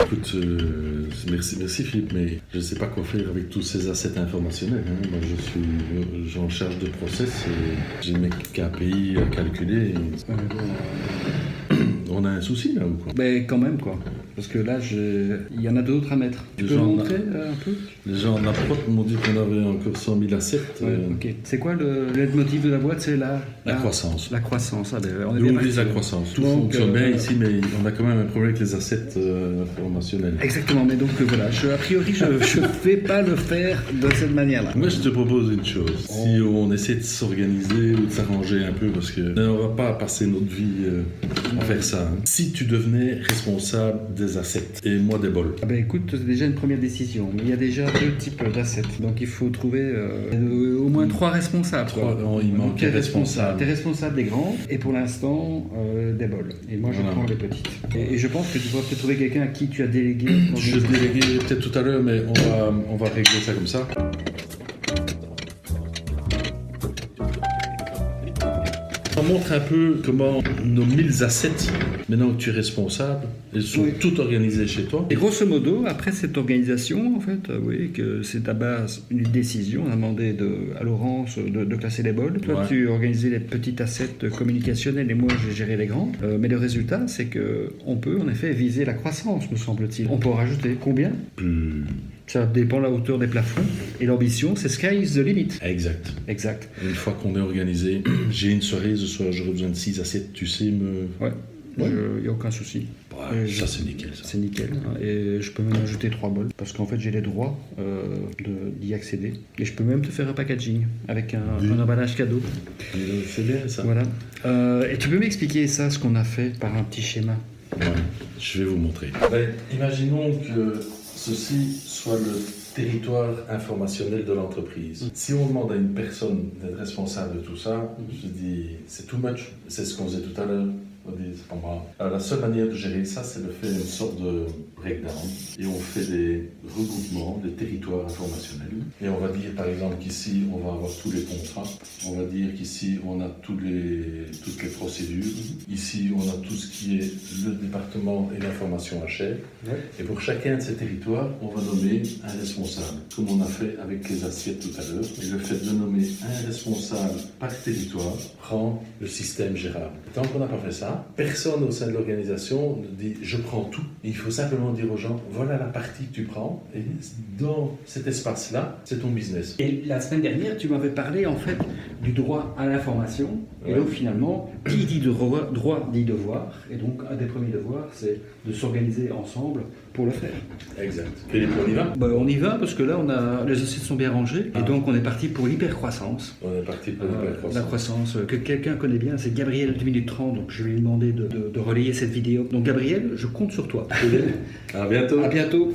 Écoute, merci Philippe, mais je ne sais pas quoi faire avec tous ces assets informationnels. Hein. Moi, je suis en charge de process et j'ai mes KPI à calculer. On a un souci là ou quoi? Ben quand même quoi. Parce que là, il y en a d'autres à mettre. Tu peux montrer un peu? Les gens en approche m'ont dit qu'on avait encore 100 000 assets. Ok. C'est quoi le leitmotiv de la boîte? C'est la croissance. La croissance. Ah, ben, on est Nous, bien on vise la croissance. Tout fonctionne bien ici, mais on a quand même un problème avec les assets informationnels. Exactement. Mais donc voilà, a priori, je ne vais pas le faire de cette manière-là. Moi, je te propose une chose. Si on essaie de s'organiser ou de s'arranger un peu, parce qu'on ne va pas passer notre vie à faire ça. Hein. Si tu devenais responsable des assets et moi des bols. Ah ben écoute, c'est déjà une première décision. Mais il y a déjà 2 types d'assets. Donc il faut trouver au moins 3 responsables. Il manque un responsable. Tu es responsable des grands et pour l'instant des bols. Et moi je prends les petites. Et je pense que tu pourras peut-être trouver quelqu'un à qui tu as délégué. Je vais déléguer peut-être tout à l'heure, mais on va régler ça comme ça. On montre un peu comment nos 1000 assets, maintenant que tu es responsable, ils sont tout organisés chez toi. Et grosso modo, après cette organisation, en fait, que c'est à base une décision. On a demandé à Laurence de classer les bols. Toi, tu organisais les petits assets communicationnels et moi, j'ai géré les grands. Mais le résultat, c'est qu'on peut en effet viser la croissance, me semble-t-il. On peut en rajouter combien? Ça dépend de la hauteur des plafonds. Et l'ambition, c'est sky is the limit. Exact. Une fois qu'on est organisé, j'ai une soirée, ce soir j'aurai besoin de 6 assets, tu sais me... Ouais. Il n'y a aucun souci. Ça c'est nickel. Ça. C'est nickel. Et je peux même ajouter 3 bols parce qu'en fait j'ai les droits d'y accéder. Et je peux même te faire un packaging avec un emballage cadeau. C'est bien ça. Voilà. Et tu peux m'expliquer ça, ce qu'on a fait par un petit schéma? Ouais, je vais vous montrer. Imaginons que ceci soit le territoire informationnel de l'entreprise. Si on demande à une personne d'être responsable de tout ça, je dis c'est too much. C'est ce qu'on faisait tout à l'heure. C'est pas moi. Alors, la seule manière de gérer ça, c'est de faire une sorte de breakdown et on fait des regroupements des territoires informationnels. Et on va dire par exemple qu'ici on va avoir tous les contrats, on va dire qu'ici on a toutes les procédures, ici on a tout ce qui est le département et l'information HR. Et pour chacun de ces territoires, on va nommer un responsable, comme on a fait avec les assiettes tout à l'heure. Et le fait de nommer un responsable par territoire rend le système gérable. Tant qu'on n'a pas fait ça, personne au sein de l'organisation ne dit je prends tout. Il faut simplement dire aux gens voilà la partie que tu prends et dans cet espace-là, c'est ton business. Et la semaine dernière, tu m'avais parlé en fait du droit à l'information. Et donc finalement, qui dit droit dit devoir. Et donc un des premiers devoirs, c'est de s'organiser ensemble pour le faire. Exact. Philippe, on y va? On y va parce que là, les assiettes sont bien rangées. Et donc on est parti pour l'hypercroissance. On est parti pour l'hypercroissance. La croissance que quelqu'un connaît bien, c'est Gabriel 2 minutes 30. Donc je vais lui demander de relayer cette vidéo. Donc Gabriel, je compte sur toi. À bientôt. À bientôt.